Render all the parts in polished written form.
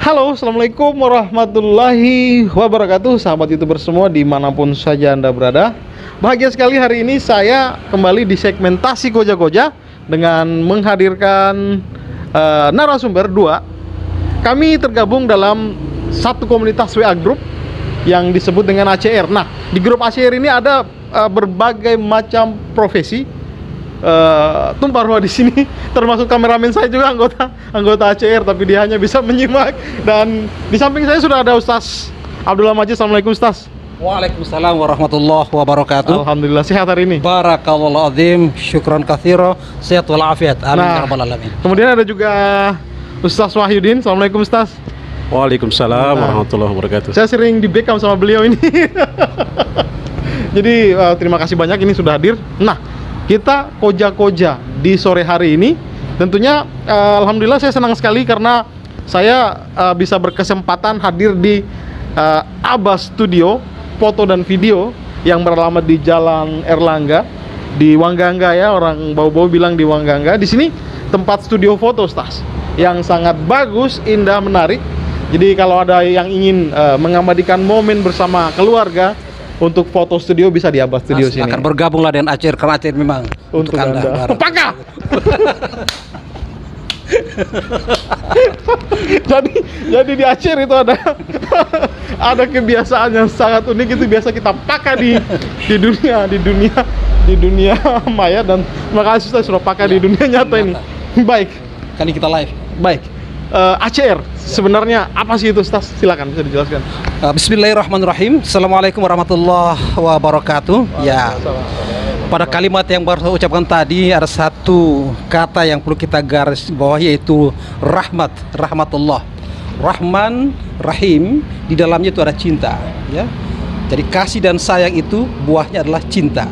Halo, Assalamualaikum warahmatullahi wabarakatuh. Sahabat YouTuber semua dimanapun saja Anda berada. Bahagia sekali hari ini saya kembali di segmentasi Koja-Koja dengan menghadirkan narasumber dua. Kami tergabung dalam satu komunitas WA Group yang disebut dengan ACR. Nah, di grup ACR ini ada berbagai macam profesi. Tumpah ruah di sini, termasuk kameramen saya juga anggota ACR, tapi dia hanya bisa menyimak. Dan di samping saya sudah ada Ustaz Abdullah Majid. Assalamualaikum Ustaz. Waalaikumsalam warahmatullahi wabarakatuh. Alhamdulillah sehat hari ini. Barakallahu azim, syukran katsira, sehat walafiat. Amin ya rabbal alamin. Kemudian ada juga Ustaz Wahyudin. Assalamualaikum Ustaz. Waalaikumsalam warahmatullahi wabarakatuh. Saya sering di backup sama beliau ini. Jadi terima kasih banyak ini sudah hadir. Nah, kita koja-koja di sore hari ini. Tentunya alhamdulillah saya senang sekali karena saya bisa berkesempatan hadir di Abbas Studio foto dan video yang beralamat di Jalan Erlangga di Wanggangga ya, orang bau-bau bilang di Wanggangga. Di sini tempat studio foto Ustaz yang sangat bagus, indah, menarik. Jadi kalau ada yang ingin mengabadikan momen bersama keluarga untuk foto studio bisa di Abbas Studio sini. Akan bergabunglah dengan ACR karena ACR memang untuk Anda. Apakah? jadi di ACR itu ada kebiasaan yang sangat unik, itu biasa kita pakai di dunia maya, dan makasih saya sudah pakai di dunia nyata ini. Baik. Kan kita live. Baik. ACR sebenarnya apa sih itu Ustaz? Silakan bisa dijelaskan. Bismillahirrahmanirrahim. Assalamualaikum warahmatullahi wabarakatuh. Ya. Pada kalimat yang baru saya ucapkan tadi ada satu kata yang perlu kita garis bawahi, yaitu rahmat, rahmatullah. Rahman, rahim, di dalamnya itu ada cinta, ya. Jadi kasih dan sayang itu buahnya adalah cinta.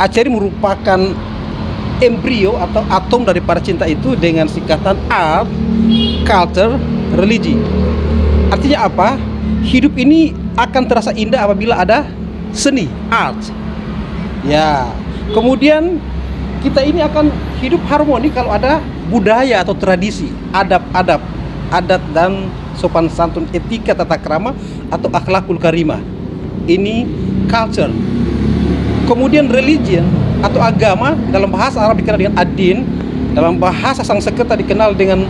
ACR merupakan embrio atau atom daripada cinta itu dengan singkatan art, culture, religi. Artinya apa? Hidup ini akan terasa indah apabila ada seni, art. Ya. Kemudian kita ini akan hidup harmoni kalau ada budaya atau tradisi, adab-adab, adat dan sopan santun, etika tata krama atau akhlakul karimah. Ini culture. Kemudian religion atau agama, dalam bahasa Arab dikenal dengan ad-din, dalam bahasa Sanskerta dikenal dengan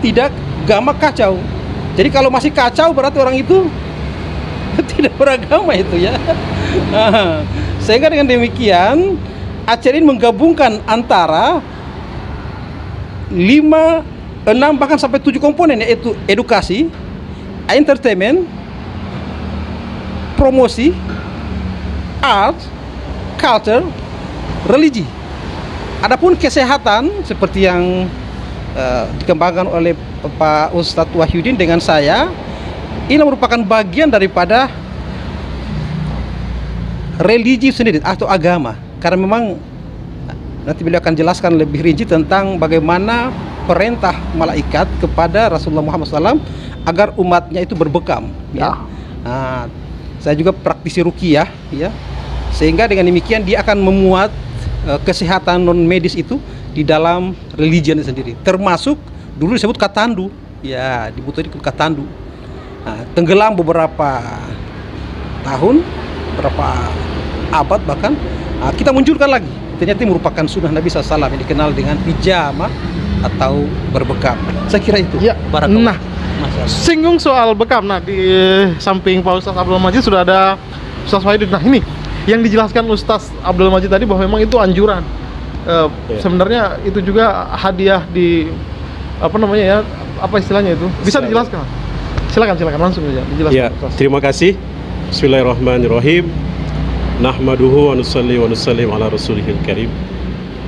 tidak, gama kacau. Jadi kalau masih kacau berarti orang itu tidak beragama itu ya. Sehingga dengan demikian ACR ini menggabungkan antara 5, 6 bahkan sampai 7 komponen, yaitu edukasi, entertainment, promosi, art, culture, religi. Adapun kesehatan seperti yang dikembangkan oleh Pak Ustadz Wahyudin dengan saya, ini merupakan bagian daripada religi sendiri atau agama. Karena memang nanti beliau akan jelaskan lebih rinci tentang bagaimana perintah malaikat kepada Rasulullah Muhammad SAW agar umatnya itu berbekam. Ya. Nah, saya juga praktisi ruqyah, ya. Sehingga dengan demikian dia akan memuat kesehatan non medis itu di dalam religion sendiri, termasuk dulu disebut katandu, ya, dibutuhkan katandu. Nah, tenggelam beberapa tahun, beberapa abad bahkan, kita munculkan lagi. Ternyata merupakan sunnah Nabi SAW yang dikenal dengan pijama atau berbekam. Saya kira itu. Ya. Nah, singgung soal bekam. Nah, di samping Pak Ustaz Abdul Majid sudah ada Ustaz Wahyudin. Nah, ini yang dijelaskan Ustaz Abdul Majid tadi bahwa memang itu anjuran. Sebenarnya itu juga hadiah di apa namanya ya, apa istilahnya itu? Bisa dijelaskan? Silakan langsung saja dijelaskan. Ya, terima kasih. Bismillahirrahmanirrahim. Nahmaduhu wa nusalli wa nusallim ala rasulihil karim.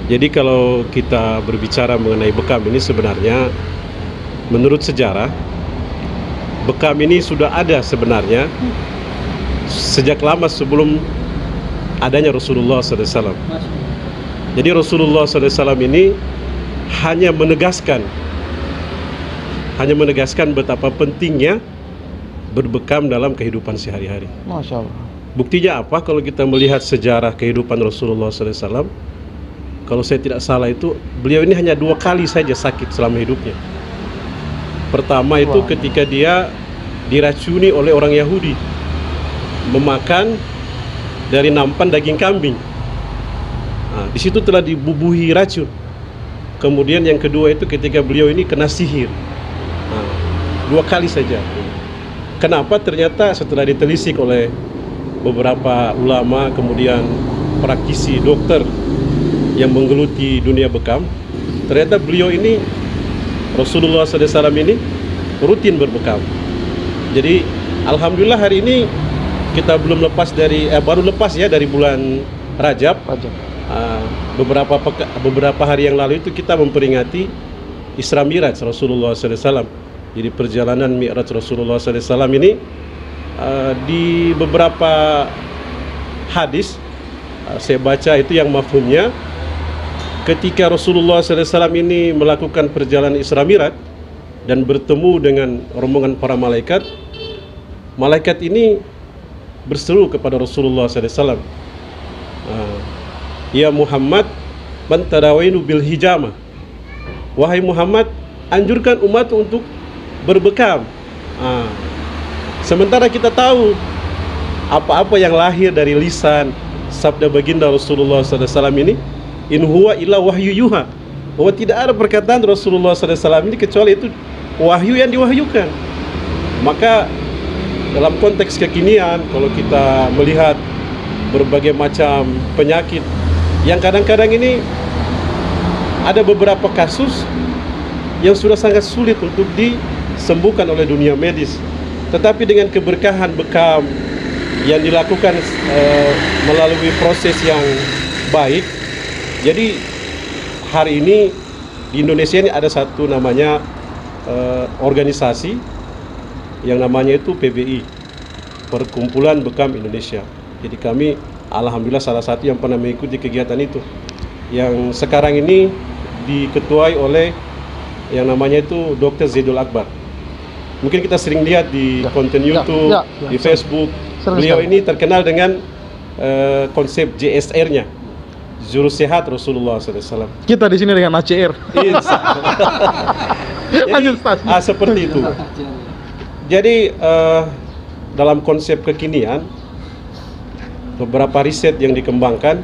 Jadi kalau kita berbicara mengenai bekam ini, sebenarnya menurut sejarah bekam ini sudah ada sebenarnya sejak lama sebelum adanya Rasulullah SAW. Jadi Rasulullah SAW ini hanya menegaskan betapa pentingnya berbekam dalam kehidupan sehari-hari. Masya Allah. Buktinya apa? Kalau kita melihat sejarah kehidupan Rasulullah SAW, kalau saya tidak salah itu beliau ini hanya 2 kali saja sakit selama hidupnya. Pertama itu ketika dia diracuni oleh orang Yahudi memakan dari nampan daging kambing. Nah, di situ telah dibubuhi racun. Kemudian yang kedua itu ketika beliau ini kena sihir. Nah, 2 kali saja. Kenapa? Ternyata setelah ditelisik oleh beberapa ulama, kemudian praktisi dokter yang menggeluti dunia bekam, ternyata beliau ini, Rasulullah SAW ini rutin berbekam. Jadi alhamdulillah hari ini kita belum lepas dari baru lepas ya dari bulan Rajab. Beberapa hari yang lalu itu kita memperingati Isra Mi'raj Rasulullah SAW. Jadi perjalanan Mi'raj Rasulullah SAW ini di beberapa hadis saya baca itu yang mafhumnya, ketika Rasulullah SAW ini melakukan perjalanan Isra Mi'raj dan bertemu dengan rombongan para malaikat, malaikat ini berseru kepada Rasulullah SAW, ya Muhammad, man tadawainu bil hijamah, wahai Muhammad, anjurkan umat untuk berbekam. Sementara kita tahu apa-apa yang lahir dari lisan sabda baginda Rasulullah SAW ini, in huwa illa wahyu yuha, bahwa tidak ada perkataan Rasulullah SAW ini kecuali itu wahyu yang diwahyukan. Maka dalam konteks kekinian, kalau kita melihat berbagai macam penyakit yang kadang-kadang ini ada beberapa kasus yang sudah sangat sulit untuk disembuhkan oleh dunia medis, tetapi dengan keberkahan bekam yang dilakukan melalui proses yang baik, jadi hari ini di Indonesia ini ada satu namanya organisasi yang namanya itu PBI, Perkumpulan Bekam Indonesia. Jadi kami alhamdulillah salah satu yang pernah mengikuti kegiatan itu, yang sekarang ini diketuai oleh yang namanya itu Dr. Zaidul Akbar. Mungkin kita sering lihat di konten YouTube, di Facebook. Beliau ini terkenal dengan konsep JSR-nya, Juru Sehat Rasulullah SAW. Kita di sini dengan ACR. Jadi, seperti itu. Jadi dalam konsep kekinian, beberapa riset yang dikembangkan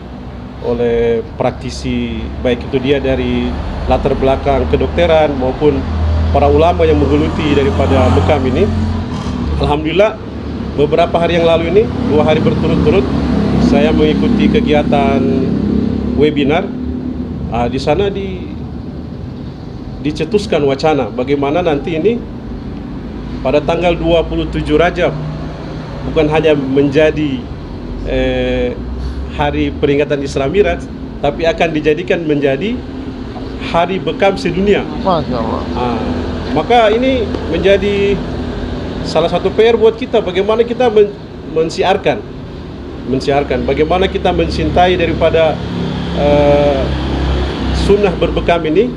oleh praktisi, baik itu dia dari latar belakang kedokteran maupun para ulama yang menggeluti daripada bekam ini, alhamdulillah beberapa hari yang lalu ini, 2 hari berturut-turut saya mengikuti kegiatan webinar. Di sana dicetuskan wacana bagaimana nanti ini pada tanggal 27 Rajab bukan hanya menjadi hari peringatan Isra Mi'raj, tapi akan dijadikan menjadi hari bekam sedunia. Masya Allah. Maka ini menjadi salah satu PR buat kita, bagaimana kita mensiarkan, bagaimana kita mencintai daripada sunnah berbekam ini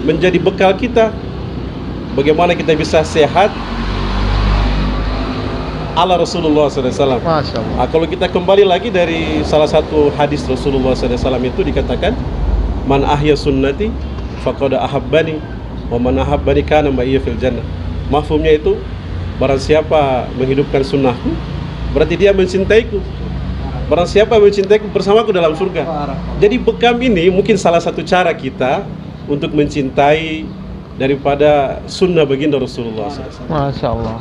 menjadi bekal kita, bagaimana kita bisa sehat ala Rasulullah SAW. Masya Allah. Kalau kita kembali lagi dari salah satu hadis Rasulullah SAW itu dikatakan, man ahya sunnati faqad ahabbani wa man ahabbani kana ma'iyya fil jannah. Mafhumnya itu, barang siapa menghidupkan sunnahku berarti dia mencintaiku, barang siapa mencintaiku bersamaku dalam surga. Jadi bekam ini mungkin salah satu cara kita untuk mencintai daripada sunnah baginda Rasulullah SAW. Masya Allah.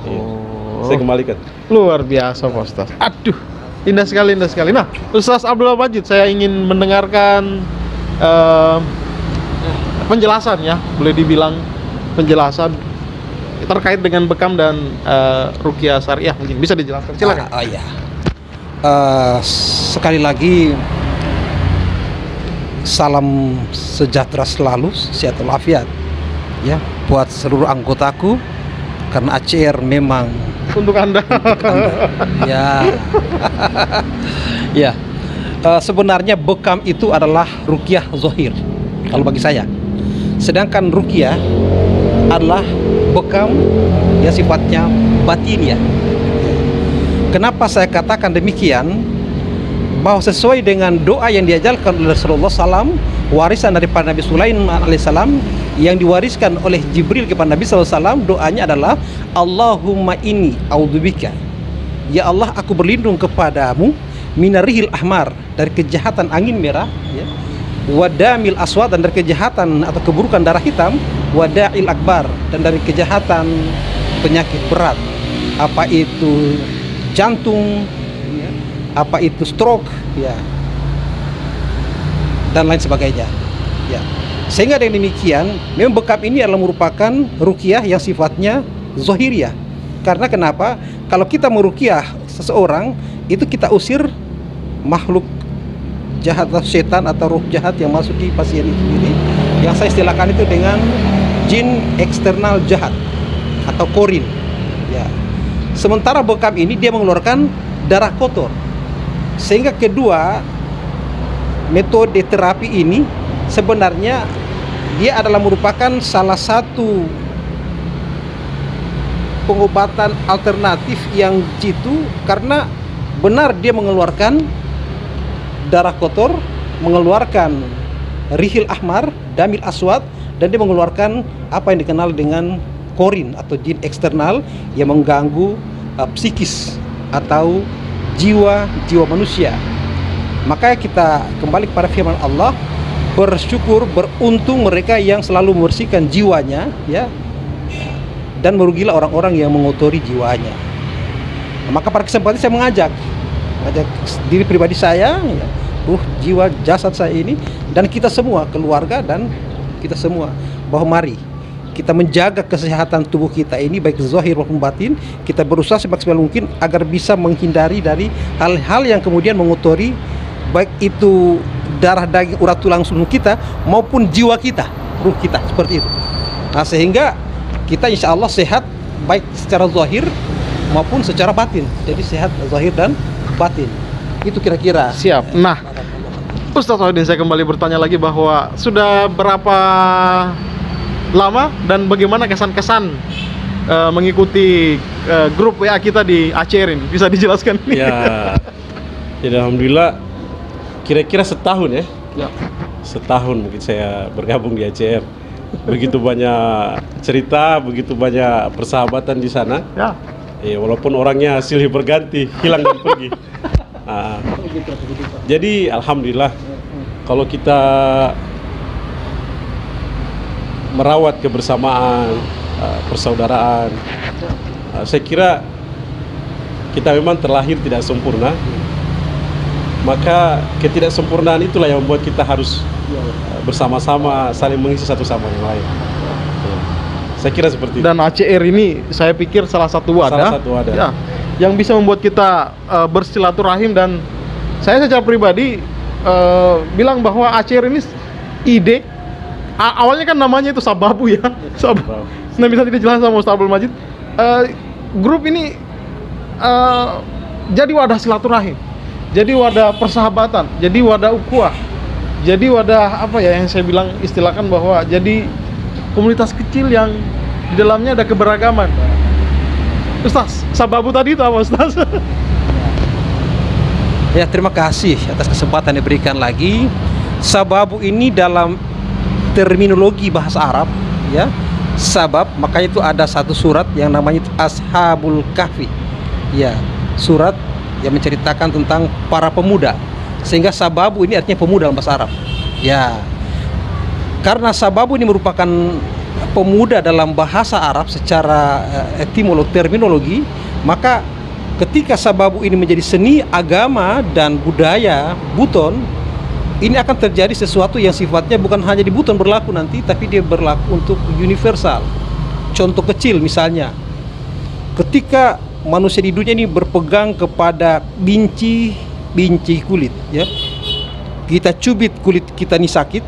Saya kembalikan. Luar biasa Pak Ustaz. Aduh, indah sekali, indah sekali. Nah, Ustaz Abdullah Majid, saya ingin mendengarkan penjelasan ya, boleh dibilang penjelasan terkait dengan bekam dan ruqyah syariah, mungkin bisa dijelaskan. Silakan. Iya. Sekali lagi salam sejahtera selalu, sehat walafiat ya buat seluruh anggotaku, karena ACR memang Untuk Anda. Ya. Ya. Sebenarnya bekam itu adalah ruqyah zahir kalau bagi saya. Sedangkan ruqyah adalah bekam yang sifatnya batin ya. Kenapa saya katakan demikian? Bahwa sesuai dengan doa yang diajarkan oleh Rasulullah SAW, warisan daripada Nabi Sulaiman alaihissalam, yang diwariskan oleh Jibril kepada Nabi SAW, doanya adalah Allahumma inni a'udzubika, ya Allah aku berlindung kepadamu, minarihil ahmar, dari kejahatan angin merah, ya, wadamil aswad, dan dari kejahatan atau keburukan darah hitam, wada'il akbar, dan dari kejahatan penyakit berat, apa itu jantung, ya, apa itu stroke, ya, dan lain sebagainya, ya. Sehingga dengan demikian memang bekam ini adalah merupakan ruqyah yang sifatnya zahiriyah. Karena kenapa? Kalau kita meruqyah seseorang, itu kita usir makhluk jahat atau setan atau ruh jahat yang masuki pasien itu sendiri, yang saya istilahkan itu dengan jin eksternal jahat atau korin, ya. Sementara bekam ini dia mengeluarkan darah kotor. Sehingga kedua metode terapi ini sebenarnya dia adalah merupakan salah satu pengobatan alternatif yang jitu, karena benar dia mengeluarkan darah kotor, mengeluarkan rihil ahmar, damil aswad, dan dia mengeluarkan apa yang dikenal dengan korin atau jin eksternal yang mengganggu psikis atau jiwa manusia. Maka kita kembali kepada firman Allah, bersyukur, beruntung mereka yang selalu membersihkan jiwanya, ya, dan merugilah orang-orang yang mengotori jiwanya. Maka pada kesempatan saya mengajak diri pribadi saya, ya, jiwa jasad saya ini, dan kita semua, keluarga dan kita semua, bahwa mari kita menjaga kesehatan tubuh kita ini, baik zahir maupun batin. Kita berusaha semaksimal mungkin agar bisa menghindari dari hal-hal yang kemudian mengotori baik itu darah, daging, urat, tulang, sulung kita maupun jiwa kita, ruh kita, seperti itu. Nah, sehingga kita insya Allah sehat baik secara zahir maupun secara batin. Jadi sehat zahir dan batin. Itu kira-kira. Siap. Nah, Ustadz Wahidin, saya kembali bertanya lagi bahwa sudah berapa lama dan bagaimana kesan-kesan mengikuti grup WA kita di ACR ini? Bisa dijelaskan? Ya, alhamdulillah. Kira-kira setahun ya. Setahun mungkin saya bergabung di ACR. Begitu banyak cerita, begitu banyak persahabatan di sana. Ya. Walaupun orangnya silih berganti, hilang dan pergi. Jadi alhamdulillah, kalau kita merawat kebersamaan, persaudaraan, saya kira kita memang terlahir tidak sempurna. Maka ketidaksempurnaan itulah yang membuat kita harus bersama-sama saling mengisi satu sama yang lain. Saya kira seperti itu. Dan ACR ini saya pikir salah satu wadah, ya, yang bisa membuat kita bersilaturahim. Dan saya secara pribadi bilang bahwa ACR ini ide awalnya kan namanya itu Sababu, ya. Sababu. Nah, bisa tidak jelas sama Ustaz Abdul Majid. Grup ini jadi wadah silaturahim, jadi wadah persahabatan, jadi wadah ukhuwah, jadi wadah apa ya yang saya bilang istilahkan bahwa jadi komunitas kecil yang di dalamnya ada keberagaman. Ustaz, Sababu tadi itu apa, Ustaz? Ya, terima kasih atas kesempatan yang diberikan lagi. Sababu ini dalam terminologi bahasa Arab, ya, sabab, makanya itu ada satu surat yang namanya Ashabul Kahfi, ya, surat yang menceritakan tentang para pemuda. Sehingga Sababu ini artinya pemuda dalam bahasa Arab, ya. Karena Sababu ini merupakan pemuda dalam bahasa Arab secara terminologi, maka ketika Sababu ini menjadi seni, agama, dan budaya Buton, ini akan terjadi sesuatu yang sifatnya bukan hanya di Buton berlaku nanti, tapi dia berlaku untuk universal. Contoh kecil misalnya, ketika manusia di dunia ini berpegang kepada binci kulit, ya, kita cubit kulit kita ini sakit,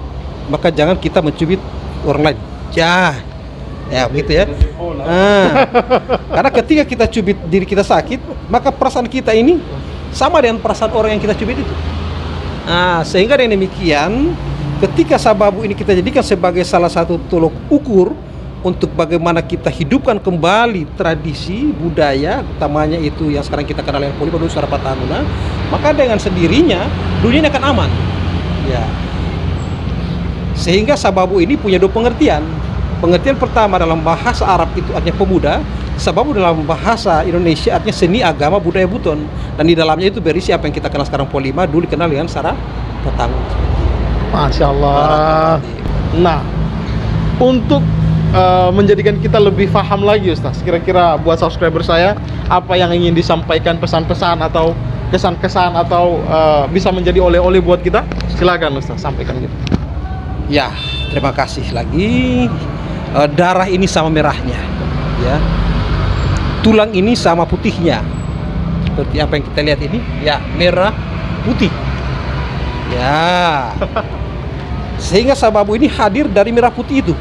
maka jangan kita mencubit orang lain, ya begitu ya. Karena ketika kita cubit diri kita sakit, maka perasaan kita ini sama dengan perasaan orang yang kita cubit itu. Sehingga dengan demikian, ketika Sababu ini kita jadikan sebagai salah satu tolok ukur untuk bagaimana kita hidupkan kembali tradisi budaya, utamanya itu yang sekarang kita kenal dengan Polybadu Sarapatanuna, maka dengan sendirinya dunia ini akan aman, ya. Sehingga Sababu ini punya dua pengertian. Pengertian pertama dalam bahasa Arab itu artinya pemuda, sebab dalam bahasa Indonesia artinya seni, agama, budaya, buton. Dan di dalamnya itu berisi apa yang kita kenal sekarang Polima, dulu dikenal dengan Sarah Petang. Masya Allah. Nah, untuk menjadikan kita lebih paham lagi Ustaz, kira-kira buat subscriber saya, apa yang ingin disampaikan, pesan-pesan atau kesan-kesan atau bisa menjadi oleh-oleh buat kita, silakan Ustaz, sampaikan gitu. Ya, terima kasih lagi. Darah ini sama merahnya, ya. Tulang ini sama putihnya. Seperti apa yang kita lihat ini, ya, merah putih. Ya. Sehingga sababu ini hadir dari merah putih itu.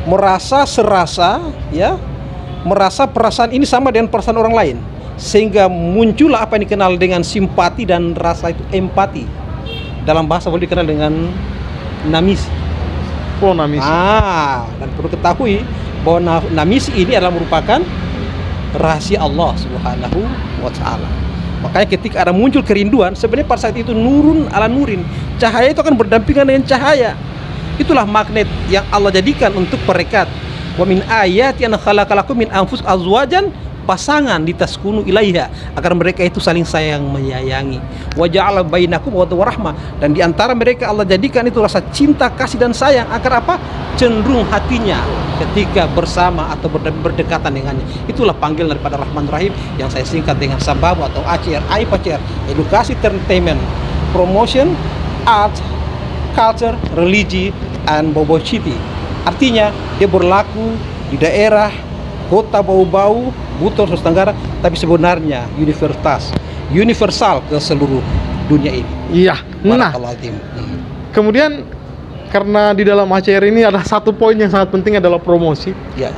Merasa serasa, ya, merasa perasaan ini sama dengan perasaan orang lain, sehingga muncullah apa yang dikenal dengan simpati dan rasa itu empati. Dalam bahasa boleh dikenal dengan namisi. Oh, namisi. Dan perlu ketahui bahwa namisi ini adalah merupakan rahasia Allah Subhanahu wa Ta'ala. Makanya ketika ada muncul kerinduan, sebenarnya pada saat itu nurun ala nurin, cahaya itu akan berdampingan dengan cahaya. Itulah magnet yang Allah jadikan untuk perekat. Wa min ayati an khalaqalakum min anfus azwajan, pasangan ditaskunu ilaiha, agar mereka itu saling sayang menyayangi. Wa ja'ala bainakum mawaddah warahmah, dan di antara mereka Allah jadikan itu rasa cinta, kasih dan sayang, agar apa? Cenderung hatinya ketika bersama atau berdekatan dengannya. Itulah panggilan daripada Rahman Rahim yang saya singkat dengan Sababu atau ACR, AIPACR, edukasi, entertainment, promotion, art, culture, religi, and bobocity. Artinya dia berlaku di daerah, kota bau-bau, buton, Sulawesi Tenggara, tapi sebenarnya universal ke seluruh dunia ini. Iya. Nah, kemudian karena di dalam ACR ini ada satu poin yang sangat penting adalah promosi. Iya.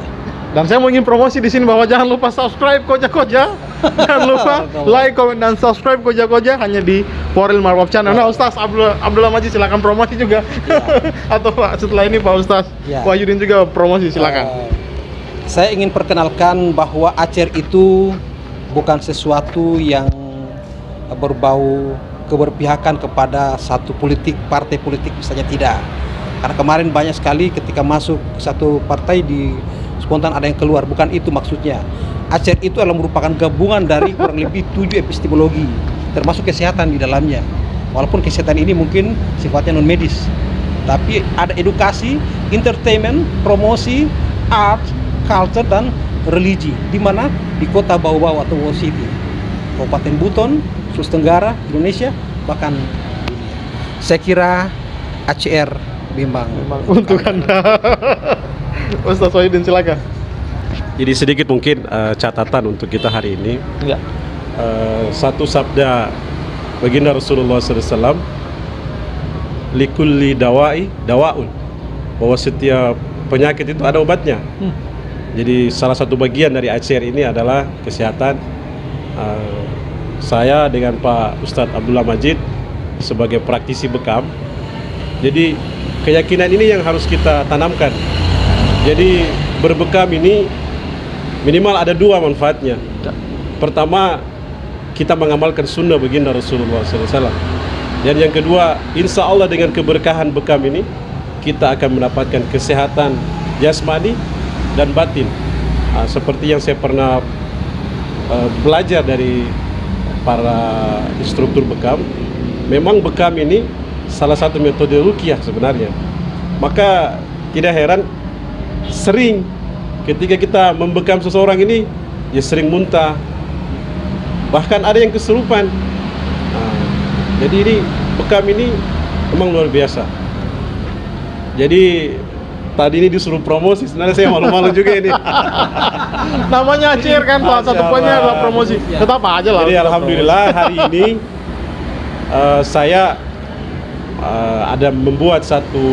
Dan saya mau ingin promosi di sini bahwa jangan lupa subscribe Koja-Koja, jangan lupa like, comment, dan subscribe Koja-Koja hanya di Poril Marwab Channel. Nah, Ustaz Abdullah Majid silakan promosi juga. Ya. Atau setelah ini Pak Ustaz Wahyudin juga promosi, silakan. Saya ingin perkenalkan bahwa ACR itu bukan sesuatu yang berbau keberpihakan kepada satu partai politik misalnya, tidak. Karena kemarin banyak sekali ketika masuk satu partai di spontan ada yang keluar, bukan itu maksudnya. ACR itu adalah merupakan gabungan dari kurang lebih 7 epistemologi, termasuk kesehatan di dalamnya. Walaupun kesehatan ini mungkin sifatnya non medis, tapi ada edukasi, entertainment, promosi, art, culture, dan religi. Di mana? Di kota Bau-Bau atau Wow City, Kabupaten Buton, Sulawesi Tenggara, Indonesia, bahkan dunia. Saya kira ACR memang untuk Anda. Ustaz Wahyudin silakan. Jadi sedikit mungkin catatan untuk kita hari ini. Ya. Satu sabda baginda Rasulullah SAW, likulli dawaun, bahwa setiap penyakit itu ada obatnya. Jadi salah satu bagian dari ACR ini adalah kesehatan. Saya dengan Pak Ustadz Abdullah Majid sebagai praktisi bekam, jadi keyakinan ini yang harus kita tanamkan. Jadi berbekam ini minimal ada 2 manfaatnya. Pertama, kita mengamalkan sunnah baginda Rasulullah SAW. Dan yang kedua, insya Allah dengan keberkahan bekam ini kita akan mendapatkan kesehatan jasmani dan batin. Seperti yang saya pernah belajar dari para instruktur bekam, memang bekam ini salah satu metode ruqyah sebenarnya. Maka tidak heran sering ketika kita membekam seseorang ini, ya sering muntah, bahkan ada yang kesurupan. Jadi ini bekam ini memang luar biasa. Jadi tadi ini disuruh promosi, sebenarnya saya malu-malu juga ini. Namanya ACR kan Pak, satu poinnya adalah promosi. Tetap aja lah. Jadi alhamdulillah hari ini saya ada membuat satu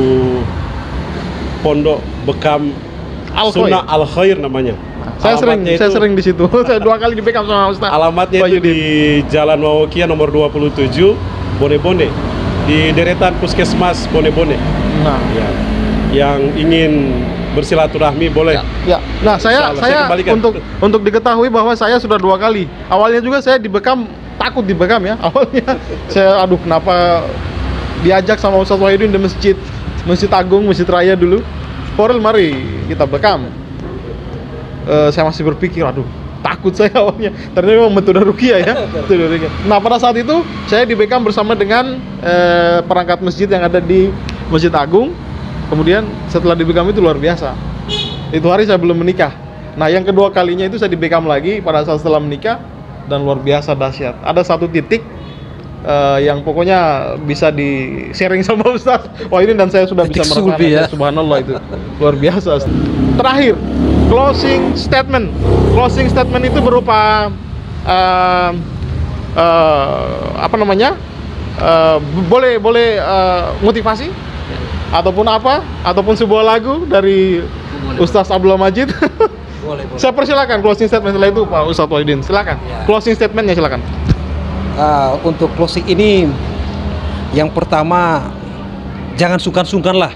pondok bekam Sunnah Al-Khair namanya. Saya sering di situ. Saya 2 kali di backup sama Ustaz. Alamatnya itu di Jalan Wawokia nomor 27, Bone-Bone, di deretan Puskesmas Bone-Bone. Nah, ya. Yang ingin bersilaturahmi boleh. Ya. Nah, saya untuk diketahui bahwa saya sudah 2 kali. Awalnya juga saya dibekam, takut dibekam ya. Awalnya saya kenapa diajak sama Ustaz Wahyudin di Masjid Agung, Masjid Raya dulu. Forel, mari kita bekam. Saya masih berpikir, aduh, takut saya awalnya. Ternyata memang metode ruqyah ya. Metode ruqyah. Nah, pada saat itu saya dibekam bersama dengan perangkat masjid yang ada di Masjid Agung. Kemudian setelah dibekam itu luar biasa. Itu hari saya belum menikah. Nah, yang kedua kalinya itu saya dibekam lagi pada saat setelah menikah, dan luar biasa dahsyat. Ada satu titik yang pokoknya bisa di sharing sama Ustaz. Wah, ini dan saya sudah Titik bisa sulbi merasakan ya. Subhanallah, itu luar biasa. Terakhir, closing statement. Closing statement itu berupa apa namanya? Boleh motivasi ataupun apa, ataupun sebuah lagu dari Ustaz Abdullah Majid. Boleh. Saya persilakan closing statement. Setelah itu Pak Ustaz Wahidin, silakan. Ya. Closing statementnya silakan. Untuk closing ini, yang pertama, jangan sungkan-sungkan lah.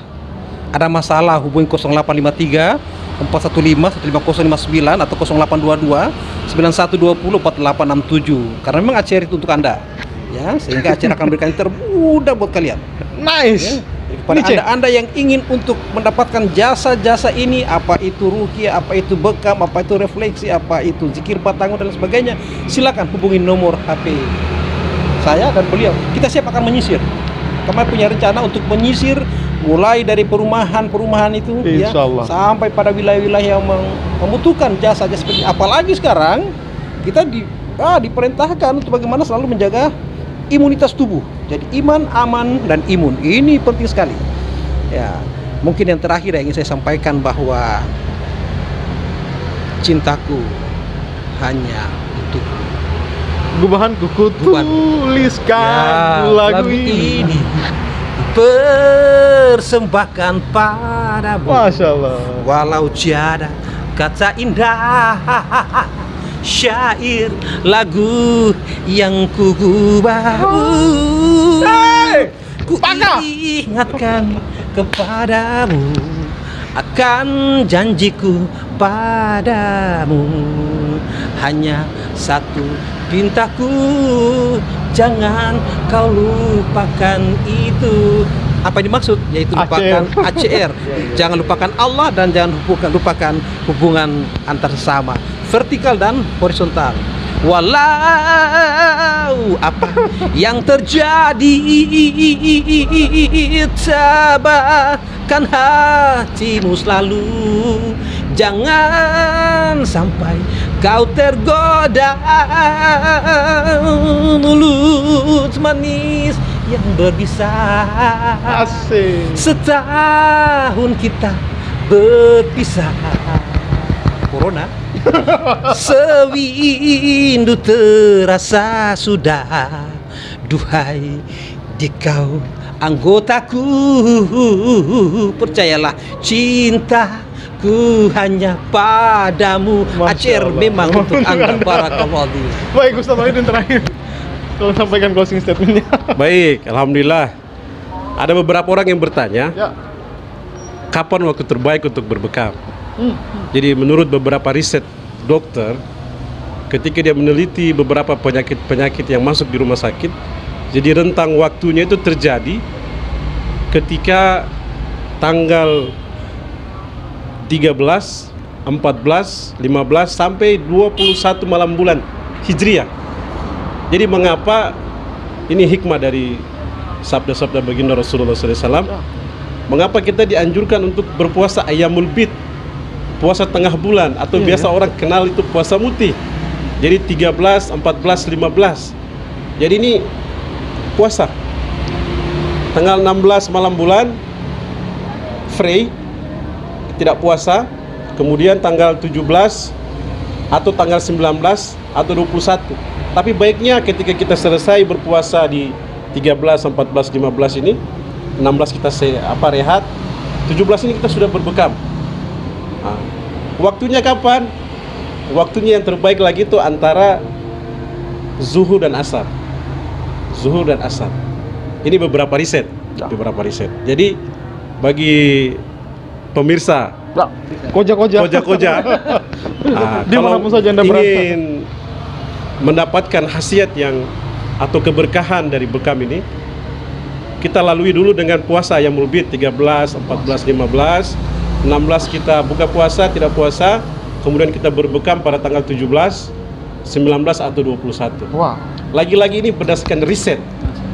Ada masalah, hubungi 0853 415 15059 atau 0822 9120 4867. Karena memang ACR itu untuk Anda, ya, sehingga ACR akan memberikan yang termudah buat kalian. Nice. Ya. Kepada anda yang ingin untuk mendapatkan jasa-jasa ini, apa itu ruqyah, apa itu bekam, apa itu refleksi, apa itu zikir batangan dan sebagainya, silakan hubungi nomor HP saya dan beliau. Kita siap akan menyisir. Kami punya rencana untuk menyisir mulai dari perumahan itu ya, sampai pada wilayah-wilayah yang membutuhkan jasa-jasa seperti. Apalagi sekarang kita diperintahkan untuk bagaimana selalu menjaga imunitas tubuh. Jadi iman, aman, dan imun ini penting sekali. Ya, mungkin yang terakhir yang ingin saya sampaikan bahwa cintaku hanya untukmu. Gubahanku tuliskan lagu ini persembahkan padamu. Masya Allah. Walau tiada kata indah, syair lagu yang ku gubah, ku ingatkan kepadamu akan janjiku padamu. Hanya satu pintaku, jangan kau lupakan itu. Apa yang dimaksud? Yaitu lupakan ACR. Jangan lupakan Allah dan jangan lupakan hubungan antar sesama, vertikal dan horizontal. Walau apa yang terjadi, tabahkan hatimu selalu. Jangan sampai kau tergoda mulut manis yang berbisa. Asik. Setahun kita berpisah. Corona. Sewindu terasa sudah. Duhai di kau anggotaku, percayalah cintaku hanya padamu. ACR memang untuk Anda. Barakallahu. Baik, Ustaz Wahidin, terakhir tolong sampaikan closing statementnya. Baik, alhamdulillah. Ada beberapa orang yang bertanya, Ya. kapan waktu terbaik untuk berbekam? Jadi menurut beberapa riset dokter, ketika dia meneliti beberapa penyakit yang masuk di rumah sakit, jadi rentang waktunya itu terjadi ketika tanggal 13, 14, 15 sampai 21 malam bulan Hijriah. Jadi mengapa ini hikmah dari sabda-sabda baginda Rasulullah SAW? Mengapa kita dianjurkan untuk berpuasa Ayyamul Bid, puasa tengah bulan, atau biasa orang kenal itu puasa mutih. Jadi 13, 14, 15. Jadi ini puasa tanggal 16 malam bulan free, tidak puasa. Kemudian tanggal 17 atau tanggal 19 atau 21. Tapi baiknya ketika kita selesai berpuasa di 13, 14, 15 ini, 16 kita rehat, 17 ini kita sudah berbekam. Nah, waktunya kapan? Waktunya yang terbaik lagi itu antara zuhur dan asar. Zuhur dan asar. Ini beberapa riset. Jadi bagi pemirsa Koja-koja. Kalau saja Anda berada, ingin mendapatkan khasiat yang atau keberkahan dari bekam ini, kita lalui dulu dengan puasa Ayyamul Bid 13, 14, 15. 16 kita buka puasa, tidak puasa, kemudian kita berbekam pada tanggal 17, 19 atau 21. Wah. Lagi-lagi ini berdasarkan riset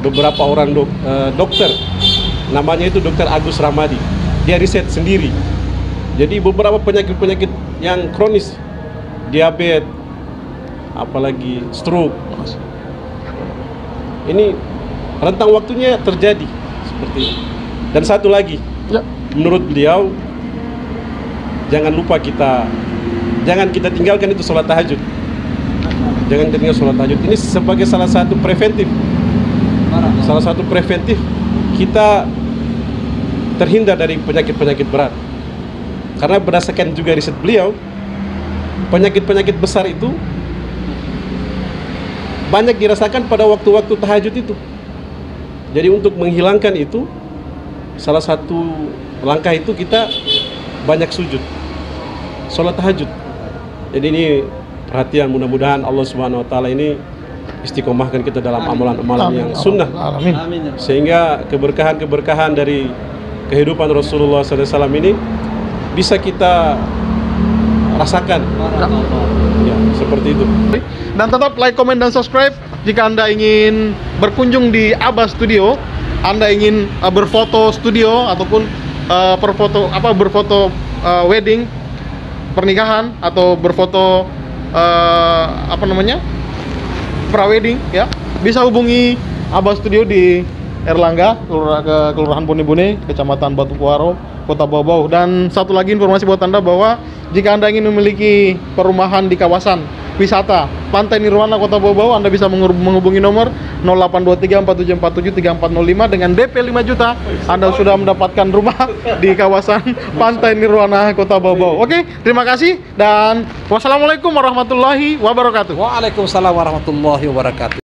beberapa orang dokter, namanya itu Dr. Agus Ramadi. Dia riset sendiri. Jadi beberapa penyakit-penyakit yang kronis, diabetes, apalagi stroke, ini rentang waktunya terjadi seperti itu. Dan satu lagi, Ya. menurut beliau, jangan kita tinggalkan itu sholat tahajud. Jangan kita tinggal sholat tahajud. Ini sebagai salah satu preventif. Salah satu preventif kita terhindar dari penyakit-penyakit berat. Karena berdasarkan juga riset beliau, penyakit-penyakit besar itu banyak dirasakan pada waktu-waktu tahajud itu. Jadi untuk menghilangkan itu, salah satu langkah itu kita banyak sujud, sholat tahajud. Jadi ini perhatian, mudah-mudahan Allah Subhanahu Wa Taala ini istiqomahkan kita dalam amalan-amalan yang sunnah, Amin. sehingga keberkahan-keberkahan dari kehidupan Rasulullah SAW ini bisa kita rasakan. Ya, seperti itu. Dan tetap like, comment, dan subscribe jika Anda ingin berkunjung di Abbas Studio, Anda ingin berfoto studio ataupun berfoto wedding, pernikahan, atau berfoto pra-wedding, ya, bisa hubungi Abbas Studio di Erlangga, Kelurahan Bone-Bone, Kecamatan Batu Kuaro, Kota Bau-Bau. Dan satu lagi informasi buat Anda bahwa jika Anda ingin memiliki perumahan di kawasan wisata Pantai Nirwana Kota Bau-Bau, Anda bisa menghubungi nomor 082347473405 dengan DP 5 juta. Anda sudah mendapatkan rumah di kawasan Pantai Nirwana Kota Bau-Bau. Oke, terima kasih dan wassalamualaikum warahmatullahi wabarakatuh. Waalaikumsalam warahmatullahi wabarakatuh.